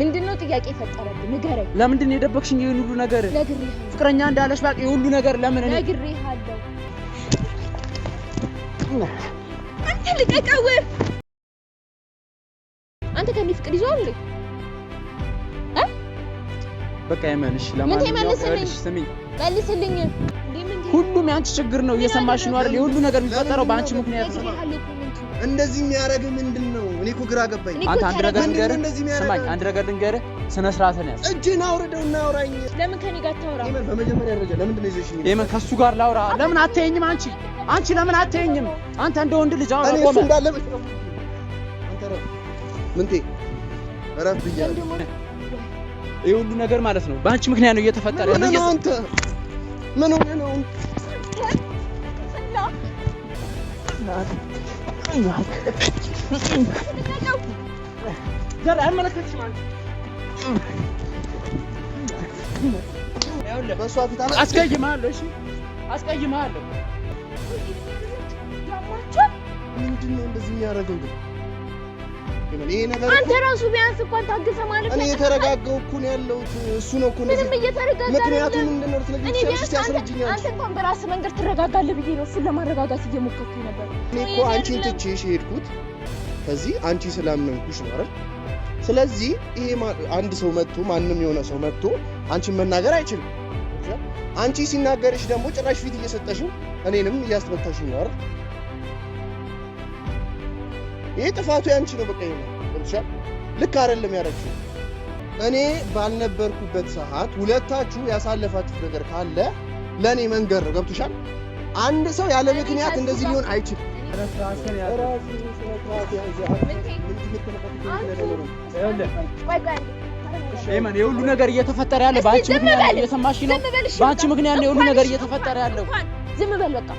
ምንድነው ጥያቄ ፈጠረብኝ ንገረኝ ለምንድን የደበቅሽኝ ይሄን ሁሉ ነገር ነግሬሃለሁ ፍቅረኛ እንዳለሽ ባቂ ሁሉ ነገር ለምን እኔ ነግሬሃለሁ አንተ ልቀቀው አንተ ከኔ ፍቅር ይዟል በቃ የማንሽ ለማንኛውም ስሚ መልስልኝ ሁሉም ያንቺ ችግር ነው እየሰማሽ ነው አይደል ሁሉ ነገር የሚፈጠረው ባንቺ ምክንያት ነው እንደዚህ የሚያረግ ምንድነው እኔ እኮ ግራ ገባኝ አንተ አንድ ነገር ልንገርህ ስማኝ አንድ ነገር ልንገርህ ስነ ስርዓትን ያዝ እጅን አውርደውና አውራኝ ለምን ከኔ ጋር ታወራ በመጀመሪያ ደረጃ ለምን እንደዚህ የምን ከሱ ጋር ላውራ ለምን አትተኝም አንቺ ለምን አትተኝም አንተ እንደ ወንድ ልጅ አውራ ቆመ እንዳለ አንተ ምንቴ ረፍ ይያል ይሄ ሁሉ ነገር ማለት ነው ባንቺ ምክንያት ነው እየተፈጠረ ያለው አንተ ምን ሆነ ነው ዘር አይመለከትሽ ማለት ያውለ በሷ ፊት አስቀይማለሁ እሺ አስቀይማለሁ ምንድነው እንደዚህ የሚያደርገው ግን ይሄ ነገር አንተ ራሱ ቢያንስ እንኳን ታግሰ ማለት እኔ የተረጋጋው እኮ ነው ያለሁት እሱ ነው እኮ ምንም እየተረጋጋ ምክንያቱም ምንድነው ስለዚህ ያስረጅኛል አንተ እንኳን በራስህ መንገድ ትረጋጋለህ ብዬ ነው እሱን ለማረጋጋት እየሞከርኩ ነበር እኔ እኮ አንቺን ትቼሽ ሄድኩት ከዚህ አንቺ ስላመንኩሽ ነው አይደል ስለዚህ ይሄ አንድ ሰው መጥቶ ማንንም የሆነ ሰው መጥቶ አንቺን መናገር አይችልም አንቺ ሲናገርሽ ደግሞ ጭራሽ ፊት እየሰጠሽው እኔንም እያስመታሽኝ ነው አይደል ይሄ ጥፋቱ ያንቺ ነው በቃ ይሄ ነው ልክ አይደለም ያደረግሽው እኔ ባልነበርኩበት ሰዓት ሁለታችሁ ያሳለፋችሁት ነገር ካለ ለኔ መንገር ነው ገብቶሻል አንድ ሰው ያለ ምክንያት እንደዚህ ሊሆን አይችልም ራስን ኤማን የሁሉ ነገር እየተፈጠረ ያለው ባንቺ ምክንያት ነው እየሰማሽ ነው ባንቺ ምክንያት ነው የሁሉ ነገር እየተፈጠረ ያለው ዝም በል በቃ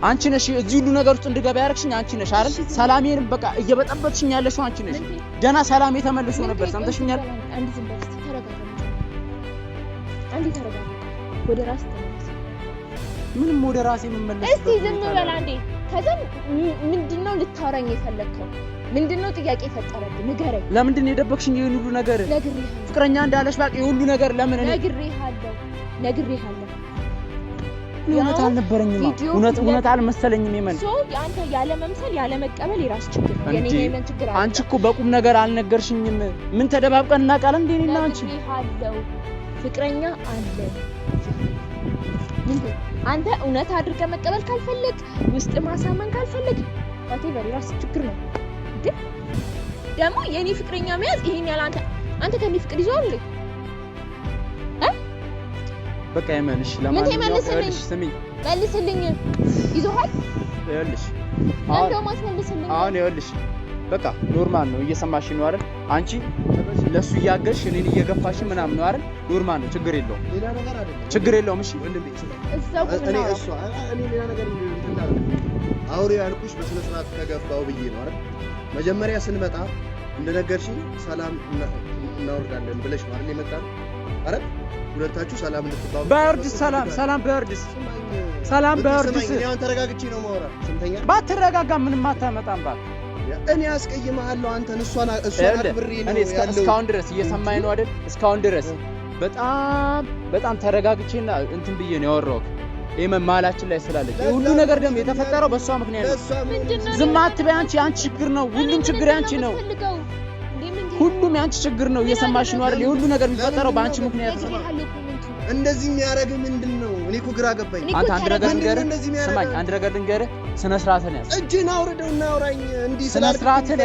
አንቺ ነሽ እዚህ ሁሉ ነገር ውስጥ እንድገባ ያረክሽኝ አንቺ ነሽ አይደል ሰላሜን በቃ እየበጠበጥሽኝ ያለሽው አንቺ ነሽ ገና ሰላሜ ተመልሶ ነበር ሰምተሽኛል አንድ ዝም በል ተረጋጋ አንዴ ተረጋጋ ወደ ራስ ተመለስ ምንም ወደ ራሴ መመለስ እስቲ ዝም በል አንዴ ከዛ ምንድነው ልታወራኝ የፈለከው ምንድነው ጥያቄ ፈጠረብኝ ንገረኝ ለምንድን የደበቅሽኝ ይሄን ሁሉ ነገር ነግሬሃለሁ ፍቅረኛ እንዳለሽ ባቂ ሁሉ ነገር ለምን እኔ ነግሬሃለሁ እውነት አልነበረኝም እውነት አልመሰለኝም የመን ሶ ያንተ ያለ መምሰል ያለ መቀበል የራስ ችግር ነው የኔ የመን ችግር አለ አንቺ እኮ በቁም ነገር አልነገርሽኝም ምን ተደባብቀን እናቃለን እንዴ እኔና አንቺ ነግሬሃለሁ ፍቅረኛ አለ አንተ እውነት አድርገህ መቀበል ካልፈለግ ውስጥ ማሳመን ካልፈለግ whatever የራስ ችግር ነው ግን ደግሞ የኔ ፍቅረኛ መያዝ ይሄን ያለ አንተ ከኔ ፍቅር ይዟል በቃ የማንሽ ለማንኛውም ስሚ መልስልኝ ይዞሃል ይኸውልሽ አሁን ይኸውልሽ በቃ ኖርማል ነው እየሰማሽ ነው አይደል አንቺ ለሱ ያገሽ እኔን እየገፋሽ ምናምን ነው አይደል ኖርማል ነው ችግር የለውም ሌላ ነገር አይደለም ችግር የለውም እሺ ወንድሜ እኔ ሌላ ነገር አውሬ ያልኩሽ በስነ ስርዓት ከገባው ብዬ ነው አይደል መጀመሪያ ስንመጣ እንደነገርሽኝ ሰላም እናወርዳለን ብለሽ ነው አይደል የመጣው አይደል ሁለታችሁ ሰላም እንድትባቡ በርድስ ሰላም በርድስ እኔ ተረጋግቼ ነው ማውራ ስንተኛ ባትረጋጋ ምንም አታመጣም ባክ እኔ አስቀይማለሁ አንተን እሷን አክብሬ ነው ያለው እስካሁን ድረስ እየሰማኝ ነው አይደል እስካሁን ድረስ በጣም ተረጋግቼና እንትን ብዬ ነው ያወራሁት መማላችን ላይ ስላለች ሁሉ ነገር ደግሞ የተፈጠረው በሷ ምክንያት ነው ዝም አትበይ አንቺ ችግር ነው ሁሉም ችግር ያንቺ ነው ሁሉም ያንቺ ችግር ነው እየሰማሽ ነው አይደል ሁሉ ነገር የሚፈጠረው ባንቺ ምክንያት ነው እንደዚህ የሚያረግ ምንድነው እኔ እኮ ግራ ገባኝ አንተ አንድ ነገር ልንገርህ ስማኝ አንድ ነገር ልንገርህ ስነ ስርዓትን ያዝ እጅን አውርደውና አውራኝ እንዲህ ስነ ስርዓትን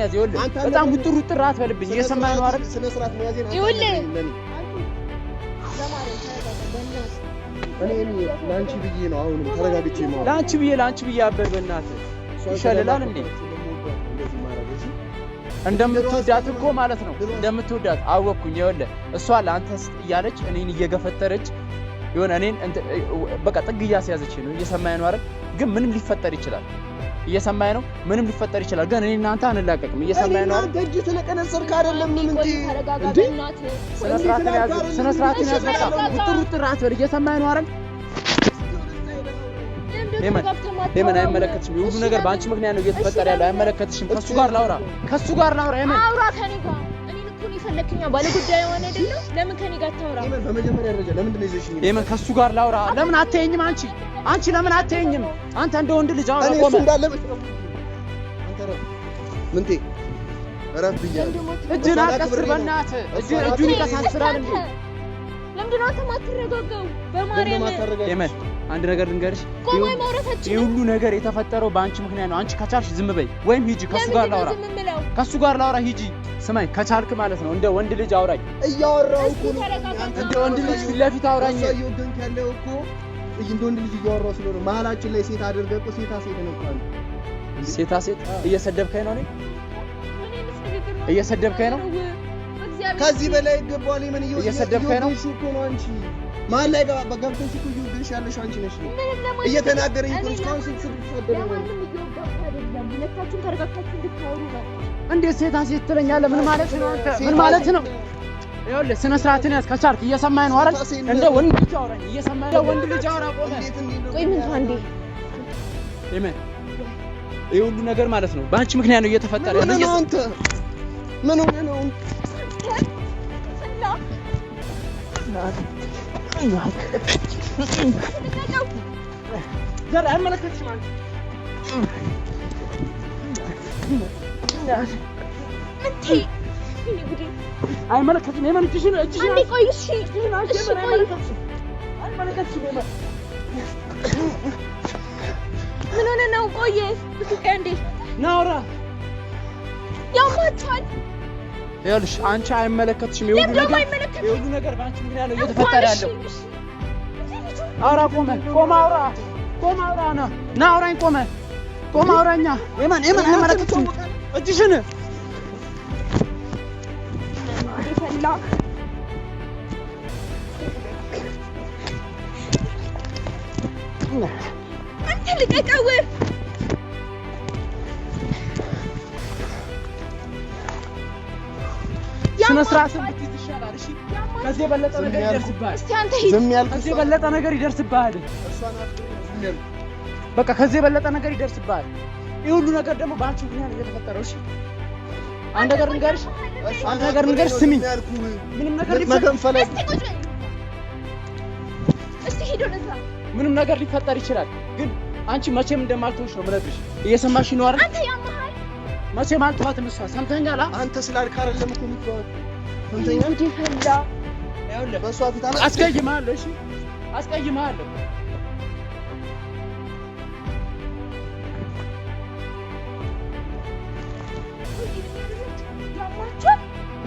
ያዝ ይኸውልህ በጣም ውጥር አትበልብኝ እየሰማኝ ነው አይደል ስነ ስርዓት ነው ያዘኝ ይኸውልህ እኔ ላንቺ ብዬ ነው አሁን ተረጋግቼ ነው ላንቺ ብዬ አበል በእናትህ ይሻላል እንዴ እንደምትወዳት እኮ ማለት ነው እንደምትወዳት አወቅኩኝ ይኸውልህ እሷ ለአንተ እያለች እኔን እየገፈተረች ይሆነ እኔን በቃ ጥግ እያስያዘች ነው እየሰማኝ ነው አይደል ግን ምንም ሊፈጠር ይችላል እየሰማኝ ነው ምንም ሊፈጠር ይችላል ግን እኔ እናንተ አንላቀቅም እየሰማኝ ነው አይደል ደጅ ስለቀነሰርክ አይደለም ምን እንዴ ስነ ስርዓትን ያዝ በቃ ውጥር አትበል እየሰማኝ ነው አይደል ሄመን አይመለከትሽም። የሁሉ ነገር በአንቺ ምክንያት ነው እየተፈጠረ ያለው። አይመለከትሽም። ከሱ ጋር ላውራ ሄመን አውራ ከኔ ጋር እኔን እኮ ነው የፈለክኛ ባለ ጉዳይ ሆነ አይደል? ለምን ከኔ ጋር ታውራ? ሄመን በመጀመሪያ ደረጃ ለምንድን ነው ይዘሽኝ? ሄመን ከሱ ጋር ላውራ። ለምን አትተኝም? አንቺ ለምን አትተኝም? አንተ እንደ ወንድ ልጅ አውራ። ቆመ አንተ ረፍ ምንቴ ረፍ ብያለሁ። እጅን አቀስር በእናትህ እጁን ይቀሳስራል እንዴ? ለምንድን ነው አንተ ማትረጋጋው? በማርያም ሄመን አንድ ነገር ልንገርሽ። ቆማይ ማውራታችን ይሄ ሁሉ ነገር የተፈጠረው በአንቺ ምክንያት ነው። አንቺ ከቻልሽ ዝም በይ ወይም ሂጂ ከሱ ጋር ላውራ ሂጂ። ስማኝ ከቻልክ ማለት ነው እንደ ወንድ ልጅ አውራኝ። እያወራሁ እኮ ነው እንደ ወንድ ልጅ ፊት ለፊት አውራኝ። እየወገንክ ያለው እኮ እንደ ወንድ ልጅ እያወራሁ ስለሆነ መሀላችን ላይ ሴት አድርገህ እኮ ሴት እንኳን ሴት እየሰደብከኝ ነው። እየሰደብከኝ ነው። ከዚህ በላይ ይገባዋል። ምን እየሰደብከኝ ነው እኮ ነው አንቺ ማን ላይ ገብተሽ እኮ ይውልሽ ያለሽ አንቺ ነሽ። እየተናገረኝ እኮ እስካሁን ስትሰደብ እንዴት ሴት ትለኛለህ? ምን ማለት ነው አንተ? ምን ማለት ነው? ይኸውልህ ስነ ስርዓትን ያዝ ከቻልክ። እየሰማኸኝ ነው አይደል? እንደ ወንድ ልጅ አውራኝ። እየሰማኸኝ ነው? ወንድ ልጅ አውራ። ቆይ ምን ታንዴ ሄመን ይሄ ሁሉ ነገር ማለት ነው በአንቺ ምክንያት ነው እየተፈጠረ ያለው። አንተ ምን ሆነህ ነው? ዘር አይመለከትሽም አንቺ አይመለከትሽም። ሄመን እጅሽን አንዴ ቆይ እሺ አይመለከትሽም። ምን ሆነ ነው? ቆይ እንዴ ናውራ ያማቻል። ይኸውልሽ አንቺ አይመለከትሽም። የሁሉ ነገር በአንቺ ምክንያት ነው እየተፈጠረ ያለው። አውራ ቆመ አውራ ና አውራኝ። ቆመ አውራኛ። ሄመን አይመለከትሽም። እጅሽን አንተ ልቀቀው። ስነ ስርዓትን ብትይዝ ይሻላል። እሺ ከዚህ የበለጠ ነገር ይደርስብሃል። እስቲ አንተ ሂድ። ከዚህ የበለጠ ነገር ይደርስብሃል። በቃ ከዚህ የበለጠ ነገር ይደርስብሃል። ይሄ ሁሉ ነገር ደግሞ በአንቺ ምክንያት ነው የተፈጠረው። እሺ አንድ ነገር ንገርሽ ስሚኝ። ምንም ነገር ምንም ነገር ሊፈጠር ይችላል፣ ግን አንቺ መቼም እንደማልተውሽ ነው የምነግርሽ። እየሰማሽ ነው አይደል? አንተ ያማሃል። መቼም አልተዋትም። እሷ ሰምተኛል። አንተ ስላልክ አይደለም እኮ የምትተዋት። ሰምተኛል። ይኸውልህ በእሷ ፊት አስቀይምሃለሁ። እሺ አስቀይምሃለሁ።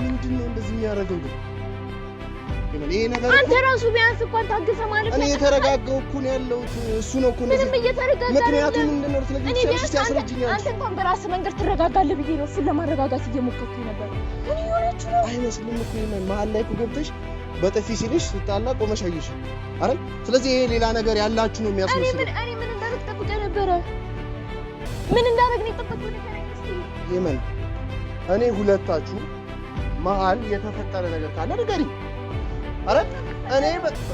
ምንድን ነው እንደዚህ የሚያደርገው ግን? አንተ ራሱ ቢያንስ እንኳን ታግሰህ ማለት ነው። እኔ የተረጋጋው እኮ ነው ያለሁት። እሱ ነው እኮ ምንም እየተረጋጋ ምክንያቱም ምንድን ነው ስለዚህ አንተ እንኳን በራስህ መንገድ ትረጋጋለህ ብዬ ነው እሱን ለማረጋጋት እየሞከርኩኝ ነበር። ምን እየሆናችሁ ነው? አይመስልም እኮ መሀል ላይ እኮ ገብተሽ በጥፊ ሲልሽ ስታላ ቆመሽ አየሽ አይደል? ስለዚህ ይሄ ሌላ ነገር ያላችሁ ነው የሚያስመስለው። እኔ ምን እንዳደረግ ጠብቀህ ነበረ? ምን እንዳደረግ ነው የጠበቅኩት? ነገር እስቲ ሄመን፣ እኔ ሁለታችሁ መሀል የተፈጠረ ነገር ካለ ንገሪኝ። አረ እኔ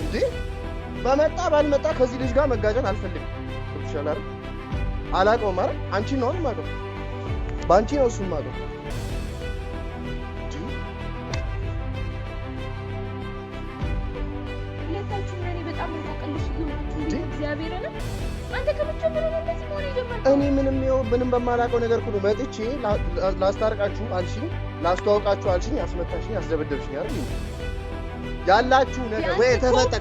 እንዴ በመጣ ባልመጣ ከዚህ ልጅ ጋር መጋጨት አልፈልግም። ትችላል አይደል? አላውቀውም አይደል? አንቺ ነው ማለት ባንቺ ነው እሱም ማለት ለታችሁ እኔ በጣም እንቆቅልሽ ይሁን እግዚአብሔርን አንተ ከመጀመሪያው እንደዚህ ሆነ ይጀምራል። እኔ ምንም በማላውቀው ነገር ሁሉ መጥቼ ላስታርቃችሁ አልሽኝ፣ ላስተዋውቃችሁ አልሽኝ፣ አስመታሽኝ፣ አስደበደብሽኝ አይደል? ያላችሁ ነገር ወይ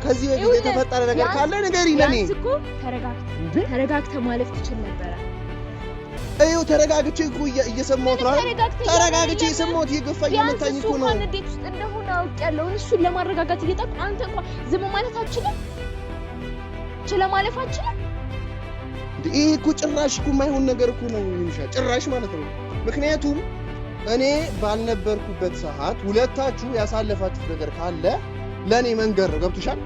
ከዚህ በፊት የተፈጠረ ነገር ካለ ንገሪኝ። ለኔ እኮ ተረጋግተህ ማለፍ ትችል ነበር። አይው ተረጋግቼ እኮ እየሰማሁት ነው አይደል? ተረጋግቼ የሰማሁት እየገፋኝ የመታኝ እኮ ነው። እንዴት ውስጥ እንደሆነ አውቄያለሁ። እሱን ለማረጋጋት እየጣጣ አንተ እንኳን ዝም ማለት አትችልም? ማለፍ አትችልም? ይሄ እኮ ጭራሽ እኮ የማይሆን ነገር እኮ ነው ይምሻል። ጭራሽ ማለት ነው። ምክንያቱም እኔ ባልነበርኩበት ሰዓት ሁለታችሁ ያሳለፋችሁት ነገር ካለ ለኔ መንገር ነው። ገብቶሻል?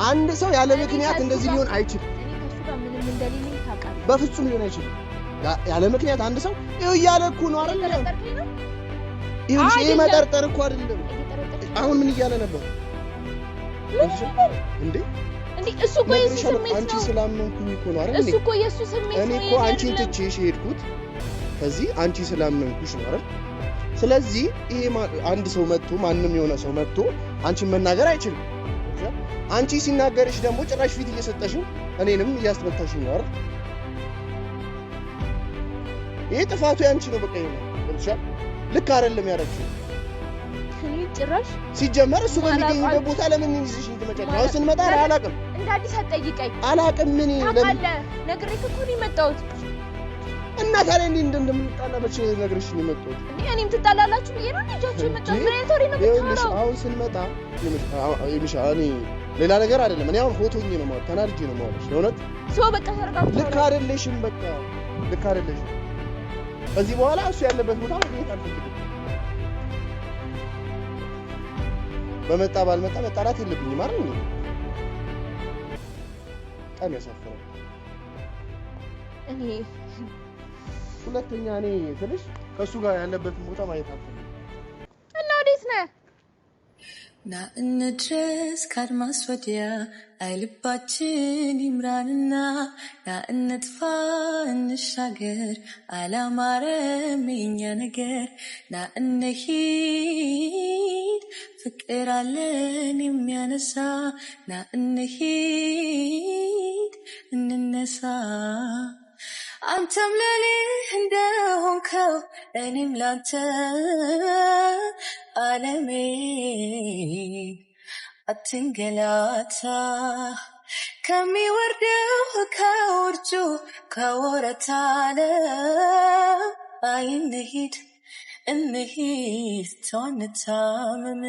አንድ ሰው ያለ ምክንያት እንደዚህ ሊሆን አይችልም። እኔ ከሱ ጋር ምንም እንደሌለኝ ታውቃለህ። በፍጹም ሊሆን አይችልም። ያለ ምክንያት አንድ ሰው ይኸው እያለ እኮ ነው አይደል? ይሄ መጠርጠር እኮ አይደለም። አሁን ምን እያለ ነበር እንዴ? እንዴ እሱ እኮ የሱ ስሜት አንቺ ነው ስላመንኩኝ እኮ ነው አይደል እሱ እኮ የሱ ስሜት ነው እኔ እኮ አንቺን ትቼሽ ሄድኩት ከዚህ አንቺ ስላመንኩሽ ነው አይደል ስለዚህ ይሄ አንድ ሰው መጥቶ ማንንም የሆነ ሰው መጥቶ አንቺን መናገር አይችልም አንቺ ሲናገርሽ ደግሞ ጭራሽ ፊት እየሰጠሽው እኔንም እያስመታሽኝ ነው አይደል ይሄ ጥፋቱ ያንቺ ነው በቃ ይሄ ነው ልክ አይደለም ያደረግሽው እኔ ጭራሽ ሲጀመር እሱ በሚገኝበት ቦታ ለምን ይዝሽ ትመጫለሽ አሁን ስንመጣ አላውቅም እንደ አዲስ አትጠይቀኝ አላውቅም ምን ታውቃለህ ነግሬህ እኮ ነው የመጣሁት እና ታዲያ እንዴ እንደምንጣላ መቼ ነግሬሽ ነው የመጣሁት እኔም ትጣላላችሁ ብዬ ነው ልጃችሁ የመጣሁት ምን አይነት ወሬ ነው የምታወራው አሁን ስንመጣ የሚሻ እኔ ሌላ ነገር አይደለም እኔ አሁን ፎቶኝ ነው ማለት ተናድጄ ነው ማለት ነው እውነት ሰው በቃ ተረጋግቶ ልክ አይደለሽም በቃ ልክ አይደለሽም ከዚህ በኋላ እሱ ያለበት ቦታ መገኘት አልፈልግም በመጣ ባልመጣ መጣላት የለብኝም አይደል እንዴ በጣም ያሳፍራል እኔ ሁለተኛ እኔ ትንሽ ከሱ ጋር ያለበትን ቦታ ማየት አልፈልግም እና ወዴት ነህ ና እንድረስ ካድማስ ወዲያ አይልባችን ይምራንና ና እንጥፋ እንሻገር አላማረም የኛ ነገር ና እንሂድ ፍቅር አለን የሚያነሳ ና እንሂድ እንነሳ አንተም ለኔ እንደሆንከው እኔም ላንተ ዓለሜ አትንገላታ ከሚወርደው ከውርጩ ከወረታ እንሂድ ተው አንታመም